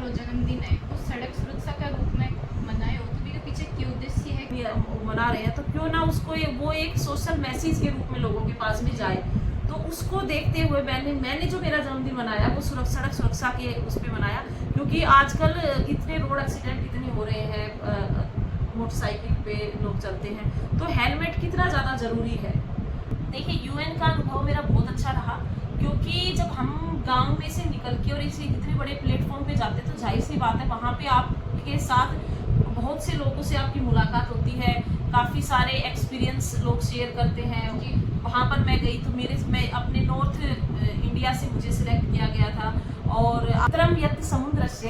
हमारा जन्मदिन है वो सड़क सुरक्षा का रूप में मनाए हो, तो इसके पीछे क्या उद्देश्य है? मना रहे हैं तो क्यों ना उसको वो एक सोशल मैसेज के रूप में लोगों के पास में जाए। तो उसको देखते हुए मैंने जो मेरा जन्मदिन मनाया वो सड़क सुरक्षा के उस पर मनाया, क्योंकि आजकल इतने रोड एक्सीडेंट इतने हो रहे हैं, मोटरसाइकिल पे लोग चलते हैं, तो हेलमेट कितना ज़्यादा ज़रूरी है। देखिए, यूएन का अनुभव मेरा बहुत अच्छा रहा, क्योंकि जब हम गांव में से निकल के और इसे इतने बड़े प्लेटफॉर्म पे जाते तो जाहिर सी बात है वहाँ पे आपके साथ बहुत से लोगों से आपकी मुलाकात होती है, काफ़ी सारे एक्सपीरियंस लोग शेयर करते हैं। वहाँ पर मैं गई तो मैं अपने नॉर्थ इंडिया से मुझे सिलेक्ट किया गया था, और अत्रम यत् समुद्रस्य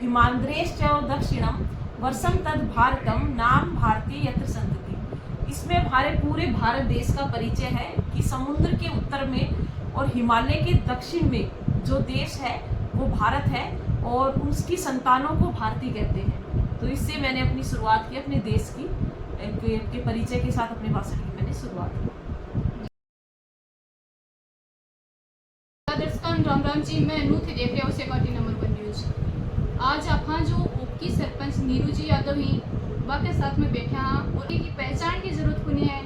हिमांद्रेश्च दक्षिणम वर्षम तद भारतम नाम भारतीय यत्र संतति। इसमें हमारे पूरे भारत देश का परिचय है कि समुद्र के उत्तर में और हिमालय के दक्षिण में जो देश है वो भारत है, और उसकी संतानों को भारतीय कहते हैं। तो इससे मैंने अपनी शुरुआत की, अपने देश की के परिचय के साथ अपने भाषण की मैंने शुरुआत की। दर्शकों राम राम जी, मैं अनु थे देख रहे हो सेकाटी नंबर 1 न्यूज। आज आप जो ओपकी सरपंच नीरू जी यादव ही के साथ में बैठे हाँ, और इनकी पहचान की जरूरत होनी है।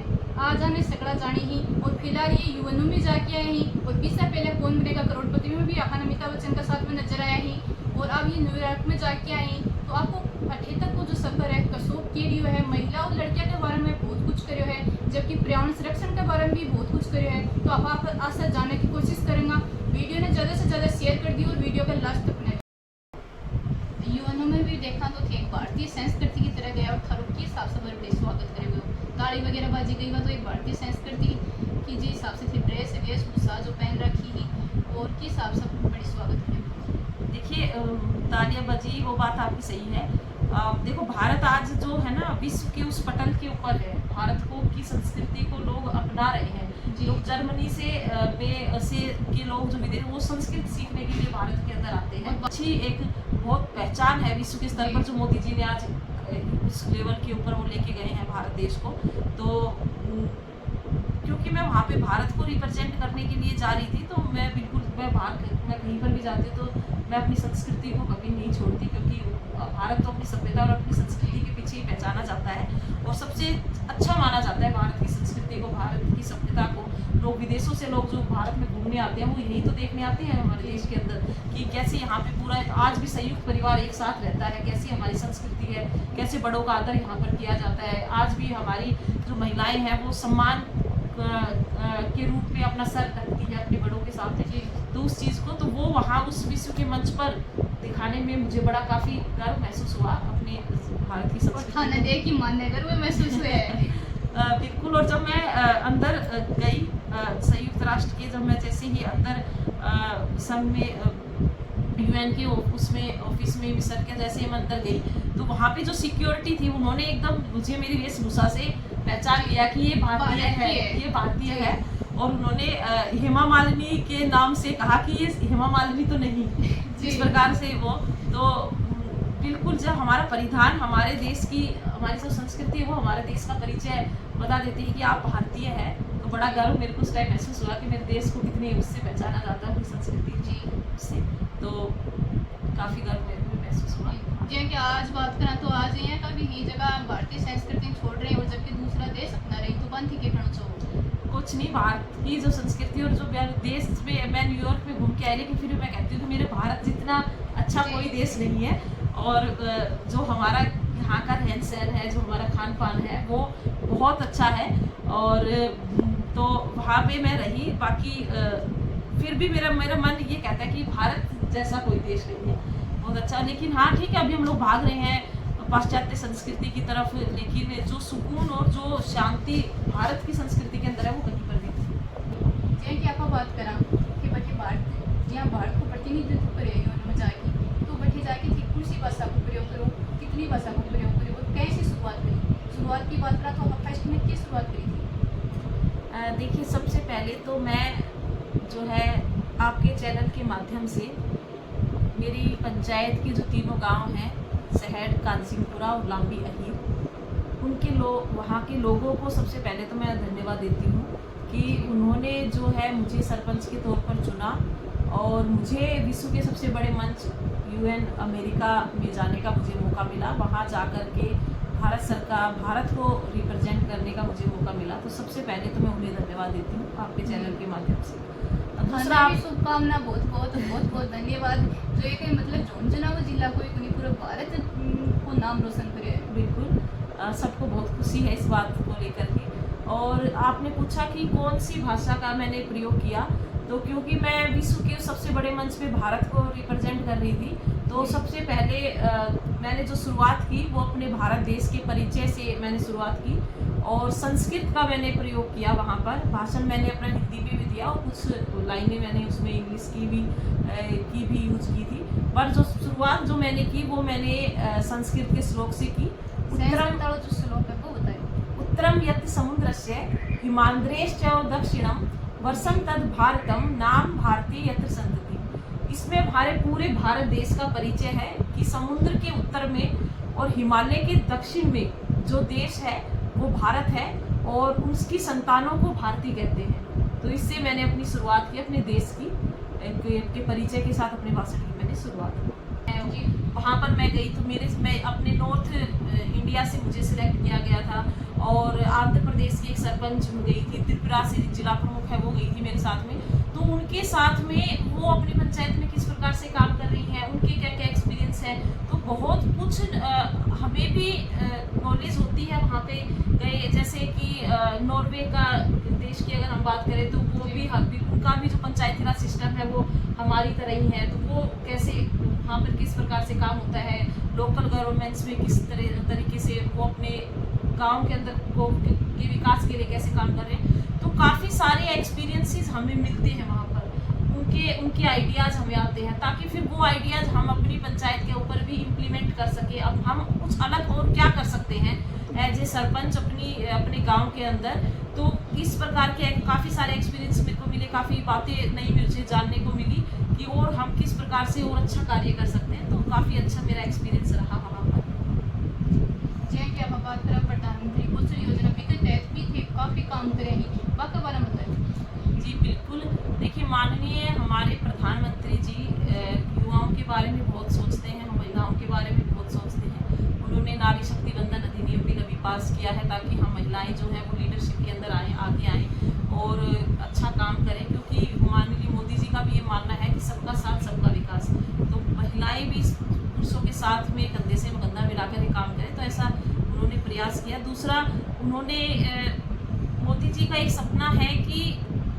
आज आने सकड़ा जानी ही, और फिलहाल ये यूएनओ में जाके आए ही, और 20 साल पहले कौन बनेगा करोड़पति में भी आखाना अमिताभ बच्चन का साथ में नजर आया ही, और अब ये न्यूयॉर्क में जाके आई। तो आपको 78 को जो सफर है कसोप के लिए है, महिला और लड़कियों के बारे में बहुत कुछ करो है, जबकि पर्यावरण संरक्षण के बारे में भी बहुत कुछ करो है। तो आप आशा जानने की कोशिश करेंगे। वीडियो ने ज़्यादा से ज़्यादा शेयर कर दी और वीडियो का लास्ट तक यूएनओ में भी देखा तो एक भारतीय संस्कृति की तरह गया, और थारूक के हिसाब से बड़े स्वागत करेंगे, ताली वगैरह बाजी गई तो एक भारतीय संस्कृति की जी हिसाब से थी ड्रेस वेशभूषा जो पहन रखी ही, और के हिसाब से बड़ी स्वागत करेंगे। देखिए, तालियां बजी वो बात आपकी सही है। देखो, भारत आज जो है ना विश्व के उस पटल के ऊपर है, भारत को की संस्कृति को लोग अपना रहे हैं। लोग जर्मनी से के लोग जो विदेश वो संस्कृत सीखने के लिए भारत के अंदर आते हैं। अच्छी एक बहुत पहचान है विश्व के स्तर पर जो मोदी जी ने आज उस लेवल के ऊपर वो लेके गए हैं भारत देश को। तो क्योंकि मैं वहाँ पे भारत को रिप्रेजेंट करने के लिए जा रही थी, तो मैं कहीं पर भी जाती तो मैं अपनी संस्कृति को कभी नहीं छोड़ती, क्योंकि भारत तो अपनी सभ्यता और अपनी संस्कृति के पीछे ही पहचाना जाता है, और सबसे अच्छा माना जाता है भारत की संस्कृति को, भारत की सभ्यता को। लोग विदेशों से लोग जो भारत में घूमने आते हैं वो यही तो देखने आते हैं हमारे देश के अंदर कि कैसे यहाँ पे पूरा आज भी संयुक्त परिवार एक साथ रहता है, कैसी हमारी संस्कृति है, कैसे बड़ों का आदर यहाँ पर किया जाता है। आज भी हमारी जो महिलाएं हैं वो सम्मान के रूप में अपना सर रखती है अपने बड़ों के सामने। तो उस चीज़ को तो वो वहाँ उस विश्व के मंच पर दिखाने में मुझे बड़ा काफ़ी गर्व महसूस हुआ अपने भारत की संस्कृति गर्व महसूस हुआ है। बिल्कुल। और जब मैं अंदर गई संयुक्त राष्ट्र के, जब मैं जैसे ही अंदर संघ में यूएन के ऑफिस में मिसर के जैसे ही मैं अंदर गई, तो वहाँ पे जो सिक्योरिटी थी उन्होंने एकदम मुझे मेरी वेशभूषा से पहचान लिया कि ये भारतीय है, ये भारतीय है। और उन्होंने हेमा मालिनी के नाम से कहा कि ये हेमा मालिनी तो नहीं, जिस प्रकार से वो तो बिल्कुल जब हमारा परिधान हमारे देश की हमारी जो संस्कृति है वो हमारे देश का परिचय बता देती है कि आप भारतीय हैं। तो बड़ा गर्व मेरे को उस टाइम महसूस हुआ कि मेरे देश को कितनी उससे पहचाना जाता है, अपनी संस्कृति जी उससे, तो काफ़ी गर्व मेरे को महसूस हुआ। जी कि आज बात करें तो आज ये कभी ही जगह भारतीय संस्कृति छोड़ रहे हैं और जबकि दूसरा देश अपना रही, तो बंद ही के कहना चाहो? कुछ नहीं, भारत की जो संस्कृति और जो देश में मैं न्यूयॉर्क में घूम के आई, लेकिन फिर मैं कहती हूँ कि मेरे भारत जितना अच्छा कोई देश नहीं है। और जो हमारा यहाँ का रहन सहन है, जो हमारा खान पान है वो बहुत अच्छा है। और तो वहाँ पे मैं रही, बाकी फिर भी मेरा मन ये कहता है कि भारत जैसा कोई देश नहीं है, बहुत अच्छा। लेकिन हाँ ठीक है, अभी हम लोग भाग रहे हैं पाश्चात्य संस्कृति की तरफ, लेकिन जो सुकून और जो शांति भारत की संस्कृति के अंदर है वो कहीं पर नहीं। जैसे कि आप बात करा कि बच्चे भारत यहाँ भारत को प्रतिनिधित्व करे जाएगी, तो बच्चे जाके थी कौन सी भाषा को प्रयोग करो, कितनी भाषा को प्रयोग करो और कैसे शुरुआत करी? शुरुआत की बात करा तो आप फर्स्ट में किस शुरुआत करी थी? देखिए, सबसे पहले तो मैं जो है आपके चैनल के माध्यम से मेरी पंचायत के जो तीनों गांव हैं, सहड़, कानसिंहपुरा और लांबी अहीर, उनके वहाँ के लोगों को सबसे पहले तो मैं धन्यवाद देती हूँ कि उन्होंने जो है मुझे सरपंच के तौर पर चुना और मुझे विश्व के सबसे बड़े मंच UN अमेरिका में जाने का मुझे मौका मिला। वहाँ जाकर के भारत को रिप्रेजेंट करने का मुझे मौका मिला। तो सबसे पहले तो मैं उन्हें धन्यवाद देती हूँ आपके चैनल के माध्यम से। दूसरा दूसरा शुभकामना बहुत धन्यवाद जो एक मतलब झुंझुनू जिला को एक पूरे भारत को नाम रोशन करे। बिल्कुल सबको बहुत खुशी है इस बात को लेकर के। और आपने पूछा कि कौन सी भाषा का मैंने प्रयोग किया, तो क्योंकि मैं विश्व के सबसे बड़े मंच पे भारत को रिप्रेजेंट कर रही थी, तो सबसे पहले मैंने जो शुरुआत की वो अपने भारत देश के परिचय से मैंने शुरुआत की और संस्कृत का मैंने प्रयोग किया। वहाँ पर भाषण मैंने अपना हिंदी में भी दिया और कुछ लाइनें मैंने उसमें इंग्लिश की भी यूज की थी। पर जो शुरुआत जो मैंने की वो मैंने संस्कृत के श्लोक से की। जो श्लोक है वो बताइए। उत्तरम यत् समुद्रस्य हिमांद्रेश्च दक्षिणम वर्षम तद भारतम नाम भारती यत्र संतति। इसमें हमारे पूरे भारत देश का परिचय है कि समुद्र के उत्तर में और हिमालय के दक्षिण में जो देश है वो भारत है और उसकी संतानों को भारती कहते हैं। तो इससे मैंने अपनी शुरुआत की, अपने देश के परिचय के साथ अपने भाषण की मैंने शुरुआत की। वहाँ पर मैं गई तो मैं अपने नॉर्थ इंडिया से मुझे सिलेक्ट किया गया था और आंध्र प्रदेश की एक सरपंच गई थी, त्रिपुरा से जिला प्रमुख है वो गई थी मेरे साथ में। तो उनके साथ में वो अपनी पंचायत में किस प्रकार से काम कर रही हैं, उनके क्या क्या एक्सपीरियंस है, तो बहुत कुछ हमें भी नॉलेज होती है। वहाँ पे गए जैसे कि नॉर्वे का देश की अगर हम बात करें तो वो भी उनका भी जो पंचायती राज सिस्टम है वो हमारी तरह ही है। तो वो कैसे वहाँ पर किस प्रकार से काम होता है, लोकल गवर्नमेंट्स में किस तरीके से वो अपने गांव के अंदर के विकास के लिए कैसे काम कर रहे हैं। तो काफ़ी सारे एक्सपीरियंसेस हमें मिलते हैं वहाँ पर, उनके आइडियाज़ हमें आते हैं ताकि फिर वो आइडियाज़ हम अपनी पंचायत के ऊपर भी इम्प्लीमेंट कर सके। अब हम कुछ अलग और क्या कर सकते हैं एज ए सरपंच अपने गांव के अंदर। तो इस प्रकार के काफ़ी सारे एक्सपीरियंस मेरे को मिले, काफ़ी बातें नई मुझे जानने को मिली कि और हम किस प्रकार से और अच्छा कार्य कर सकते हैं। तो काफ़ी अच्छा मेरा एक्सपीरियंस रहा वहाँ पर। जैसे कि आप बात करें प्रधानमंत्री कौशल योजना के तहत भी थे काफ़ी काम करे हैं, बाकी बारे में बताइए। जी बिल्कुल, देखिए माननीय हमारे प्रधानमंत्री जी युवाओं के बारे में बहुत सोचते हैं, महिलाओं के बारे में बहुत सोचते हैं। उन्होंने नारी शक्ति बंधन अधिनियम भी अभी पास किया है ताकि हम महिलाएं जो हैं वो लीडरशिप के अंदर आगे आएँ और अच्छा काम करें, क्योंकि माननीय मोदी जी का भी ये मानना है कि सबका साथ सबका विकास। तो महिलाएं भी पुरुषों के साथ में कंधे से कंधा मिलाकर के काम करें, तो ऐसा उन्होंने प्रयास किया। दूसरा, उन्होंने मोदी जी का एक सपना है कि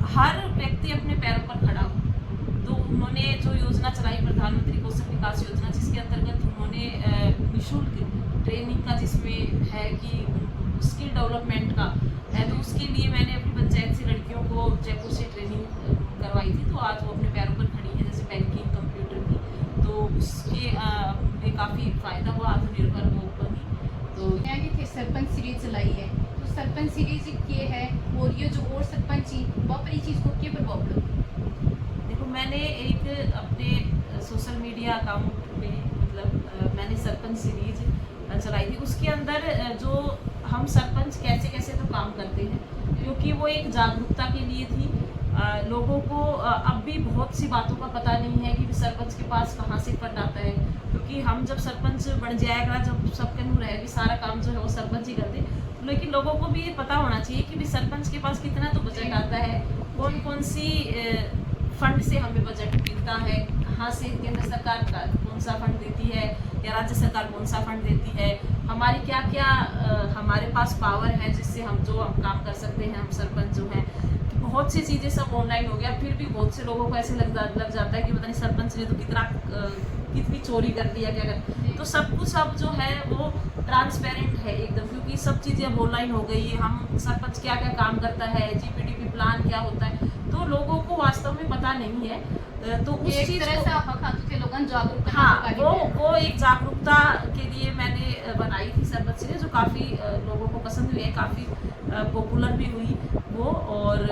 हर व्यक्ति अपने पैरों पर खड़ा हो। तो उन्होंने जो योजना चलाई प्रधानमंत्री कौशल विकास योजना, जिसके अंतर्गत उन्होंने निःशुल्क ट्रेनिंग का जिसमें है कि स्किल डेवलपमेंट का है, तो उसके लिए मैंने अपनी पंचायत से लड़कियों को जयपुर से ट्रेनिंग करवाई थी। तो आज वो अपने पैरों पर खड़ी है, जैसे बैंकिंग, कंप्यूटर की। तो उसके में काफ़ी फ़ायदा हुआ, आत्मनिर्भर वो बनी। तो यहाँ की सरपंच सीरीज चलाई है, तो सरपंच सीरीज ये है और ये जो और सरपंच वापरी चीज़ को क्या प्रभाव पड़ा। देखो, मैंने एक अपने सोशल मीडिया अकाउंट पे मतलब मैंने सरपंच सीरीज चलाई थी। उसके अंदर जो हम सरपंच कैसे कैसे तो काम करते हैं, क्योंकि वो एक जागरूकता के लिए थी। लोगों को अब भी बहुत सी बातों का पता नहीं है कि सरपंच के पास कहाँ से फंड आता है, क्योंकि हम जब सरपंच बन जाएगा, जब सबके मुँह रहेगी, सारा काम जो है वो सरपंच ही करते। लेकिन लोगों को भी ये पता होना चाहिए कि भी सरपंच के पास कितना तो बजट आता है, कौन कौन सी फंड से हमें बजट मिलता है, कहाँ से केंद्र सरकार का कौन सा फंड देती है या राज्य सरकार कौन सा फंड देती है, हमारी क्या क्या हमारे पास पावर है जिससे हम काम कर सकते हैं। हम सरपंच जो हैं, बहुत सी चीज़ें सब ऑनलाइन हो गया, फिर भी बहुत से लोगों को ऐसे लग जाता है कि पता नहीं सरपंच ने तो कितनी चोरी कर दी है, क्या कर। तो सब कुछ अब जो है वो ट्रांसपेरेंट है एकदम, क्योंकि सब चीज़ें अब ऑनलाइन हो गई है। हम सरपंच क्या क्या काम करता है, GPDP प्लान क्या होता है, तो लोगों को वास्तव में पता नहीं है। तो उस चीज़ को जागरूक, हाँ, वो एक जागरूकता के लिए मैंने बनाई थी सरपंच सीरीज, जो काफ़ी लोगों को पसंद हुई है, काफ़ी पॉपुलर भी हुई वो। और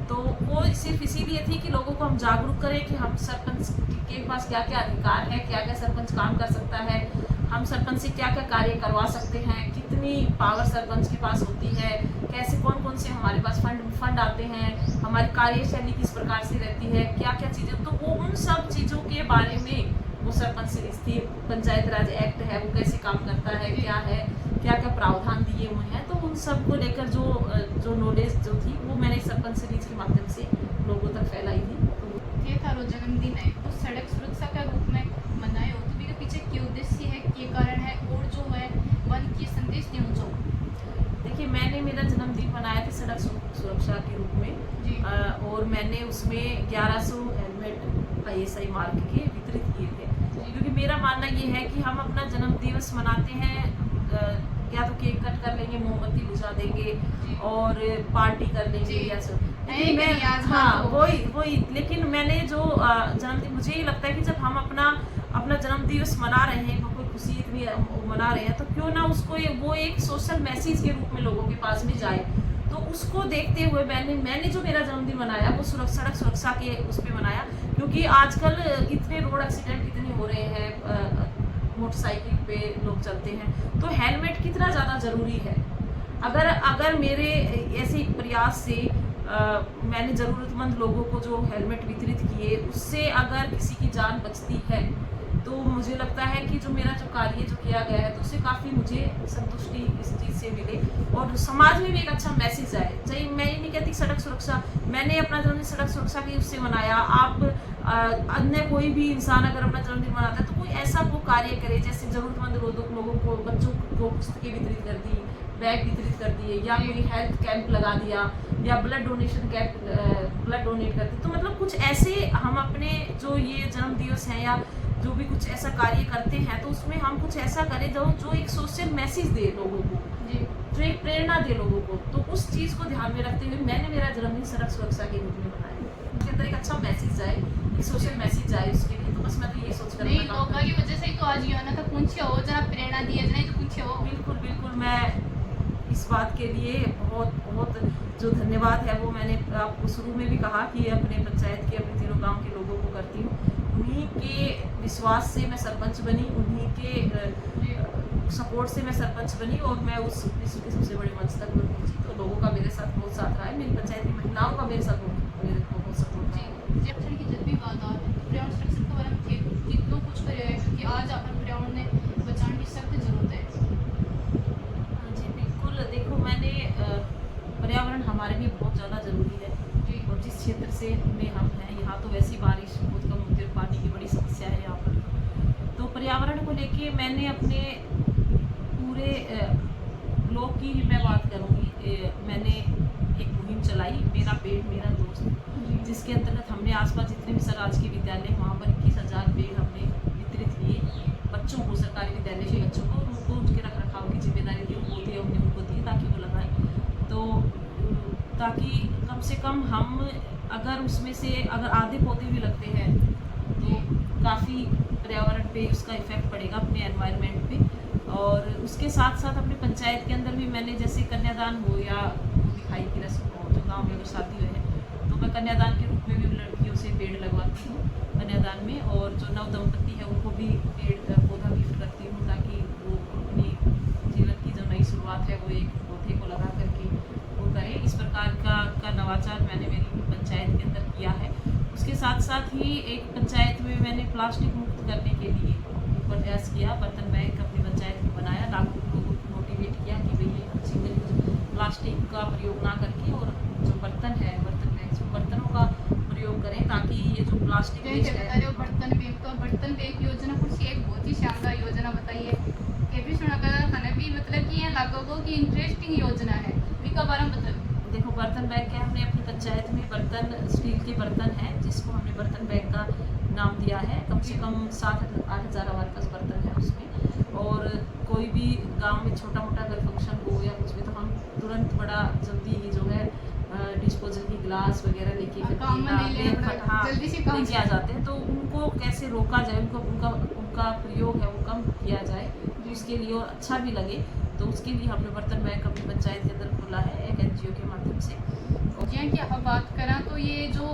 तो वो सिर्फ इसीलिए थी कि लोगों को हम जागरूक करें कि हम सरपंच के पास क्या क्या अधिकार है, क्या क्या सरपंच काम कर सकता है, हम सरपंच से क्या क्या कार्य करवा सकते हैं, कितनी पावर सरपंच के पास होती है, कैसे कौन कौन से हमारे पास फंड आते हैं, हमारी कार्यशैली किस प्रकार से रहती है, क्या क्या चीज़ें, तो वो उन सब चीज़ों के बारे में वो सरपंच से रिश्ती पंचायत राज एक्ट है वो कैसे काम करता है, क्या है, क्या क्या प्रावधान दिए हुए हैं, तो उन सब को लेकर जो नॉलेज जो थी वो मैंने सरपंच सीरीज के माध्यम से लोगों तक फैलाई थी। तो ये थारो जन्मदिन है तो सड़क सुरक्षा के रूप में मनाए हो, तो इसके पीछे क्या उद्देश्य है, क्या कारण है, और जो है वन की संदेश देना चाहो? देखिए, मैंने मेरा जन्मदिन मनाया था सड़क सुरक्षा के रूप में जी। और मैंने उसमें 1100 हेलमेट ISI मार्क के वितरित किए थे, क्योंकि मेरा मानना ये है कि हम अपना जन्म दिवस मनाते हैं, या तो केक कट कर लेंगे, मोमबत्ती बुझा देंगे और पार्टी कर लेंगे या सब, लेकिन मैं वही लेकिन मैंने जो जन्मदिन, मुझे ये लगता है कि जब हम अपना जन्म दिवस मना रहे हैं, कोई खुशी इतनी मना रहे हैं, तो क्यों ना उसको वो एक सोशल मैसेज के रूप में लोगों के पास में जाए। तो उसको देखते हुए मैंने जो मेरा जन्मदिन मनाया वो सड़क सुरक्षा के उस पर मनाया, क्योंकि आजकल इतने रोड एक्सीडेंट इतने हो रहे हैं, मोटरसाइकिल पे लोग चलते हैं, तो हेलमेट कितना ज़्यादा ज़रूरी है। अगर मेरे ऐसे प्रयास से मैंने ज़रूरतमंद लोगों को जो हेलमेट वितरित किए, उससे अगर किसी की जान बचती है, तो मुझे लगता है कि जो मेरा जो कार्य जो किया गया है, तो उससे काफ़ी मुझे संतुष्टि इस चीज़ से मिले और समाज में भी एक अच्छा मैसेज आए। चाहे मैं ये नहीं कहती सड़क सुरक्षा, मैंने अपना जन्मदिन सड़क सुरक्षा के उससे मनाया। आप अन्य कोई भी इंसान अगर अपना जन्मदिन मनाता है तो कोई ऐसा वो कार्य करे, जैसे ज़रूरतमंद लोगों को, बच्चों को पुस्तकें वितरित कर दी, बैग वितरित कर दिए, या कोई हेल्थ कैंप लगा दिया, या blood donation camp, blood donate कर दी। तो मतलब कुछ ऐसे हम अपने जो ये जन्म दिवस हैं या जो भी कुछ ऐसा कार्य करते हैं, तो उसमें हम कुछ ऐसा करें जो एक सोशल मैसेज दे लोगों को, जो एक प्रेरणा दे लोगों को। तो उस चीज़ को ध्यान में रखते हुए मैंने मेरा जन्मदिन सड़क सुरक्षा के रूप में मनाया, उसके अंदर एक अच्छा मैसेज जाए, एक सोशल मैसेज जाए उसके लिए। तो बस मैं तो ये सोच कर नहीं, लोगों की वजह से ही तो आज योना तक पहुंचे हो, जरा प्रेरणा दिए जाए तो पहुंचे हो। बिल्कुल मैं इस बात के लिए बहुत जो धन्यवाद है वो मैंने आपको शुरू में भी कहा कि अपने पंचायत के, अपने तीनों गांव के लोगों को करती हूँ। उन्हीं के विश्वास से मैं सरपंच बनी, उन्हीं के सपोर्ट से मैं सरपंच बनी और मैं उस विश्व के सबसे बड़े मंच तक मैं पहुंची। तो लोगों का मेरे साथ बहुत साथ रहा है, मेरी पंचायत की महिलाओं का मेरे साथ बहुत सपोर्ट रहा है। जब भी बात आ पर्यावरण संरक्षण के बारे में कितना कुछ करे है, क्योंकि आज अपन पर्यावरण ने बचाने की सख्त जरूरत है। जी बिल्कुल, देखो मैंने पर्यावरण हमारे लिए बहुत ज़्यादा ज़रूरी है, और जिस क्षेत्र से में हम हैं यहाँ तो वैसी बारिश बहुत कम होती है, पानी की बड़ी समस्या है यहाँ पर। तो पर्यावरण को लेके मैंने अपने पूरे ब्लॉक की ही मैं बात करूँगी, मैंने एक मुहिम चलाई, मेरा पेड़ मेरा दोस्त, जिसके अंतर्गत हमने आसपास जितने भी राजकीय विद्यालय वहाँ पर 21,000 पेड़ हमने वितरित किए बच्चों को, सरकारी विद्यालय के बच्चों को, उनको उनके रख रखाव की जिम्मेदारी थी, वो थे हमने उनको दी ताकि वो लगाएं। तो ताकि कम से कम हम अगर उसमें से अगर आधे पौधे भी लगते हैं तो काफ़ी पर्यावरण पे उसका इफेक्ट पड़ेगा, अपने एनवायरनमेंट पे। और उसके साथ साथ अपने पंचायत के अंदर भी मैंने जैसे कन्यादान हो या दिखाई की रस्म हो, जो गांव में अगर शादी हुई है तो मैं कन्यादान के रूप में भी लड़कियों से पेड़ लगवाती हूँ कन्यादान में, और जो नव दंपति है उनको भी पेड़ पौधा गिफ्ट करती हूँ ताकि वो अपनी जीवन की जो नई शुरुआत है वो एक पौधे को लगा करके वो करें। इस प्रकार का नवाचार मैंने मेरी पंचायत के अंदर किया है। उसके साथ साथ ही एक पंचायत में मैंने प्लास्टिक मुक्त करने के लिए प्रयास किया, बर्तन बैंक अपनी पंचायत में बनाया, लोगों को मोटिवेट किया कि भई सिंगल यूज प्लास्टिक का प्रयोग ना करके और जो बर्तन है बर्तन बैंक बर्तनों का प्रयोग करें, ताकि ये जो प्लास्टिक बर्तन बैंक योजना कुछ एक बहुत ही शानदार योजना बताई है, ये भी सुना कर खाना भी मतलब कि ये लोगों की इंटरेस्टिंग योजना है, इसका बारे में मतलब। देखो बर्तन बैग क्या, हमने अपनी पंचायत में बर्तन, स्टील के बर्तन हैं जिसको हमने बर्तन बैग का नाम दिया है। कम से कम 7-8 हज़ार हमारे पास बर्तन है उसमें, और कोई भी गांव में छोटा मोटा अगर फंक्शन हो या कुछ भी तो हम तुरंत बड़ा जल्दी ही जो है डिस्पोजल की गिलास वगैरह लेके आ जाते हैं। तो उनको कैसे रोका जाए, उनका प्रयोग है वो कम किया जाए उसके लिए और अच्छा भी लगे, तो उसके लिए हमने बर्तन बैंक अपनी पंचायत के अंदर खोला है एक NGO के माध्यम से। जी कि अब बात करें तो ये जो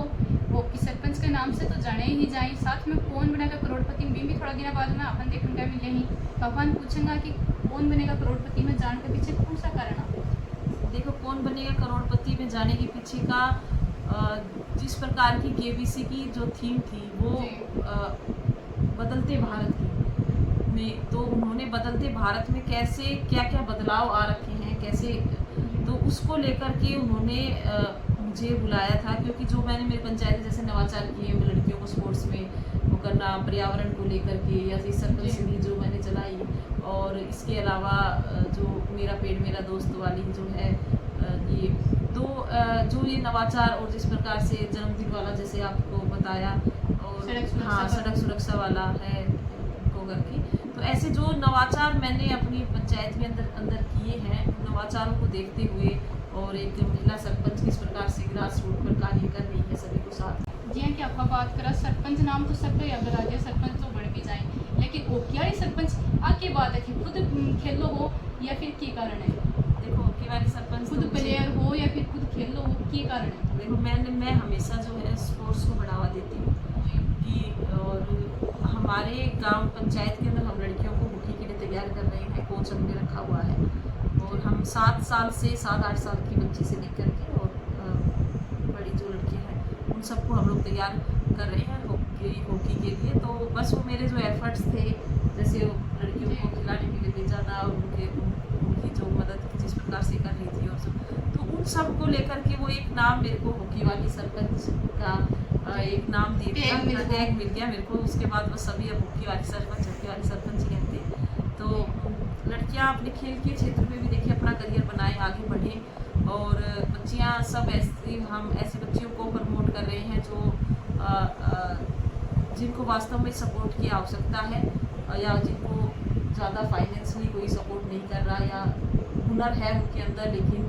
ओपी सरपंच के नाम से तो जाने ही जाए, साथ में कौन बनेगा करोड़पति में भी थोड़ा दिन बाद में अपन देखने का मिले ही अपन पूछेंगे कि कौन बनेगा करोड़पति में जाने के पीछे कौन सा कारण है। देखो, कौन बनेगा करोड़पति में जाने के पीछे का जिस प्रकार की केबीसी की जो थीम थी वो बदलते भारत की में, तो उन्होंने बदलते भारत में कैसे क्या क्या बदलाव आ रखे हैं कैसे, तो उसको लेकर के उन्होंने मुझे बुलाया था, क्योंकि जो मैंने मेरी पंचायत में जैसे नवाचार किए वो लड़कियों को स्पोर्ट्स में वो करना, पर्यावरण को लेकर के, या फिर सरपंच समिति जो मैंने चलाई, और इसके अलावा जो मेरा पेड़ मेरा दोस्त वाली जो है ये, तो जो ये नवाचार और जिस प्रकार से जन्मदिन वाला जैसे आपको बताया, और हाँ सड़क सुरक्षा वाला है को करके, तो ऐसे जो नवाचार मैंने अपनी पंचायत में अंदर किए हैं, नवाचारों को देखते हुए, और एक महिला सरपंच किस प्रकार से ग्रास रूट पर कार्य कर रही है सभी को साथ। जी हाँ, कि आपका बात करा सरपंच नाम तो सबको याद आ गया, सरपंच तो बढ़ भी जाए, लेकिन ओकियाड़ी सरपंच आके बात है कि खुद खेलो हो या फिर क्या कारण है। देखो, ओकियाड़ी सरपंच खुद प्लेयर हो या फिर खुद खेलो हो, क्या कारण है। देखो, मैं हमेशा जो है स्पोर्ट्स को बढ़ावा देती हूँ कि, और हमारे गांव पंचायत के अंदर हम लड़कियों को हॉकी के लिए तैयार कर रहे हैं, कोच हमने रखा हुआ है, और हम 7 साल से 7-8 साल की बच्ची से लेकर के और बड़ी जो लड़कियां हैं उन सबको हम लोग तैयार कर रहे हैं हॉकी के लिए। तो बस वो मेरे जो एफर्ट्स थे, जैसे लड़कियों को खिलाने के लिए भेजा था, और उनकी जो मदद जिस प्रकार से कर रही थी और सब, तो उन सब को लेकर के वो एक नाम मेरे को हॉकी वाली सरपंच का एक नाम दे दिया, टैग मिल गया मेरे को। उसके बाद बस सभी अब हॉकी वाली सरपंच ही कहते हैं। तो लड़कियां अपने खेल के क्षेत्र में भी देखिए अपना करियर बनाए, आगे बढ़ें, और बच्चियां सब हम ऐसी बच्चियों को प्रमोट कर रहे हैं जो जिनको वास्तव में सपोर्ट की आवश्यकता है, या जिनको ज़्यादा फाइनेंशियली कोई सपोर्ट नहीं कर रहा, या हुनर है उनके अंदर लेकिन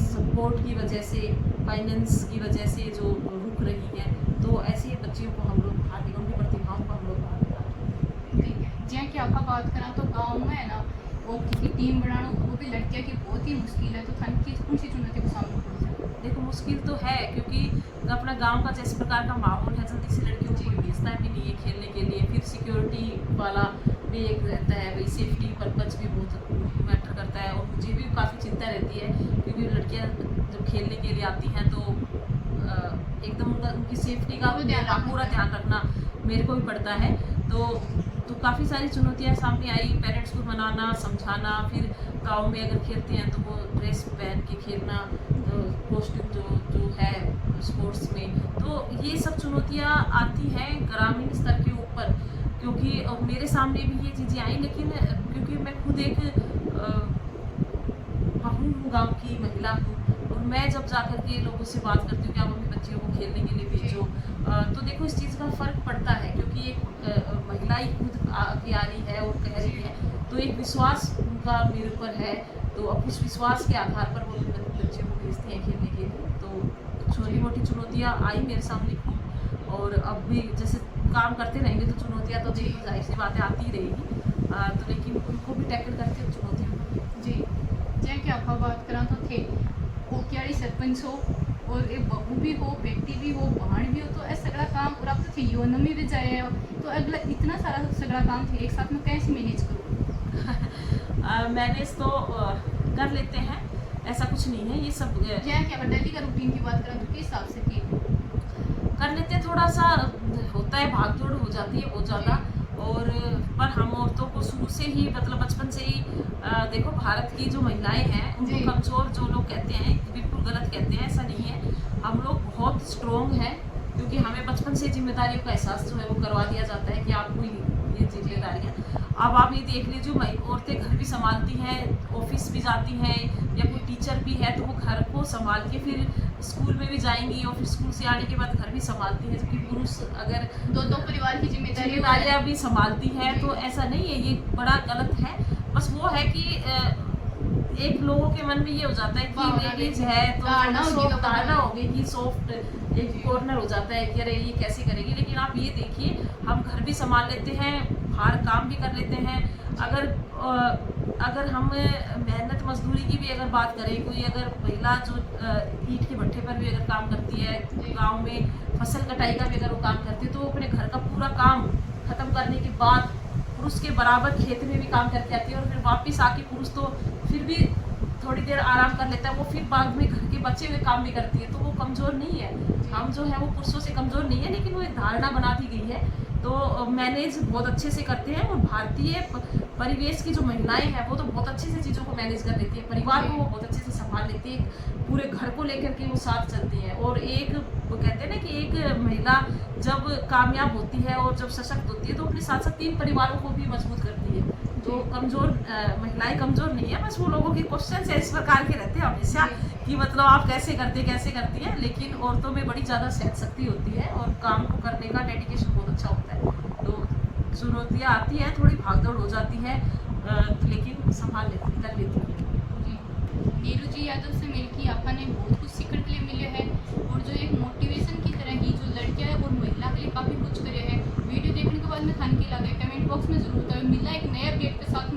सपोर्ट की वजह से, फाइनेंस की वजह से जो रुक रही है, तो ऐसी बच्चियों को हम लोग बाहर निकाल, उनकी प्रतिभाओं को हम लोग बाहर निकाल। जी कि आपका बात करा तो गांव में है ना वो की टीम बनाना वो भी लड़कियां की बहुत ही मुश्किल है, तो थान की कौन सी चुनौती को सामना करना है। देखो, मुश्किल तो है, क्योंकि अपना गांव का जिस प्रकार का माहौल है, जल्दी से लड़कियों को कोई भेजता भी नहीं है खेलने के लिए। फिर सिक्योरिटी वाला भी एक रहता है, भाई सेफ्टी पर्पज भी बहुत मैटर करता है, और मुझे भी काफ़ी चिंता रहती है, क्योंकि लड़कियां जब खेलने के लिए आती हैं तो एकदम उनकी सेफ्टी का पूरा ध्यान रखना मेरे को भी पड़ता है। तो काफ़ी सारी चुनौतियाँ सामने आई, पेरेंट्स को मनाना, समझाना, फिर गांव में अगर खेलते हैं तो वो ड्रेस पहन के खेलना, कॉस्ट्यूम जो है स्पोर्ट्स में, तो ये सब चुनौतियाँ आती हैं ग्रामीण स्तर के ऊपर, क्योंकि मेरे सामने भी ये चीज़ें आई, लेकिन क्योंकि मैं खुद एक बहू हूँ, गाँव की महिला हूँ, और मैं जब जा कर के लोगों से बात करती हूँ कि आप अपनी बच्चियों को खेलने के लिए भेजो, तो देखो इस चीज़ का फ़र्क पड़ता है, क्योंकि एक महिला ही खुद आगे आ रही है और कह रही है, तो एक विश्वास उनका मेरे ऊपर है, तो अब उस विश्वास के आधार पर वो बच्चियों को भेजते हैं खेलने के लिए। तो छोटी मोटी चुनौतियाँ आई मेरे सामने खूब, और अब भी जैसे काम करते रहेंगे तो चुनौतियाँ तो देखिए जाहिर सी बातें आती ही रहेगी, तो लेकिन उनको भी टैकल करके चुनौतियों को जी जैसे कि आपका बात करा तो थे ओकियाड़ी सरपंच हो और एक बहू भी हो, बेटी भी हो, बहन भी हो, तो ऐसा सगड़ा काम और अब तो थे योन में भी जाए हो, तो अगला इतना सारा सगड़ा काम थे एक साथ में कैसे मैनेज करूँ। मैनेज तो कर लेते हैं, ऐसा कुछ नहीं है, ये सब जैसे कि अगर डेली का रूटीन की बात करें तो किस हिसाब से थी कर लेते हैं, थोड़ा सा होता है, भाग दौड़ हो जाती है बहुत ज़्यादा, और पर हम औरतों को शुरू से ही मतलब बचपन से ही देखो भारत की जो महिलाएं हैं उनको कमज़ोर जो लोग कहते हैं बिल्कुल गलत कहते हैं, ऐसा नहीं है, हम लोग बहुत स्ट्रॉन्ग हैं, क्योंकि हमें बचपन से जिम्मेदारियों का एहसास जो है वो करवा दिया जाता है कि आपको ये जिम्मेदारियाँ। अब आप ये देख लीजिए, औरतें घर भी संभालती हैं, ऑफिस भी जाती हैं, या कोई टीचर भी है तो वो घर को संभाल के फिर स्कूल में भी जाएंगी, और फिर स्कूल से आने के बाद घर भी संभालती है, जबकि पुरुष अगर दो परिवार की जिम्मेदारियाँ भी संभालती है, तो ऐसा नहीं है, ये बड़ा गलत है। बस वो है कि एक लोगों के मन में ये हो जाता है कि लेडीज है तो धारणा होगी कि सॉफ्ट एक कॉर्नर हो जाता है कि अरे ये कैसे करेगी, लेकिन आप ये देखिए हम घर भी संभाल लेते हैं, बाहर काम भी कर लेते हैं। अगर हम मेहनत मजदूरी की भी अगर बात करें, कोई अगर महिला जो ईंट के भट्ठे पर भी अगर काम करती है, गांव में फसल कटाई का भी अगर वो काम करती है, तो वो अपने घर का पूरा काम खत्म करने के बाद पुरुष के बराबर खेत में भी काम करके आती है, और फिर वापस आके पुरुष तो फिर भी थोड़ी देर आराम कर लेता है, वो फिर बाद में घर के बचे हुए काम भी करती है। तो वो कमज़ोर नहीं है, हम जो है वो पुरुषों से कमज़ोर नहीं है, लेकिन वो एक धारणा बना दी गई है। तो मैनेज बहुत अच्छे से करते हैं, और भारतीय परिवेश की जो महिलाएं हैं वो तो बहुत अच्छे से चीज़ों को मैनेज कर लेती है, परिवार को वो बहुत अच्छे से संभाल लेती है, पूरे घर को लेकर के वो साथ चलती है। और एक वो कहते हैं ना कि एक महिला जब कामयाब होती है और जब सशक्त होती है, तो अपने साथ साथ 3 परिवारों को भी मजबूत करती है। तो कमज़ोर महिलाएं कमज़ोर नहीं है, बस वो लोगों के क्वेश्चन इस प्रकार के रहते हैं हमेशा कि मतलब आप कैसे करती हैं, लेकिन औरतों में बड़ी ज़्यादा सहन शक्ति होती है और काम को करने का डेडिकेशन बहुत अच्छा होता है। तो चुनौतियाँ आती हैं, थोड़ी भागदौड़ हो जाती है, लेकिन संभाल लेती कर लेती है। नीरू जी यादव से मिलकर अपन ने बहुत कुछ सीखने के लिए मिले हैं, और जो एक मोटिवेशन की तरह ही जो लड़कियां है और महिला के लिए काफ़ी कुछ करे हैं। वीडियो देखने के बाद में थान की लगे कमेंट बॉक्स में जरूर बताओ। मिला एक नया अपडेट के साथ।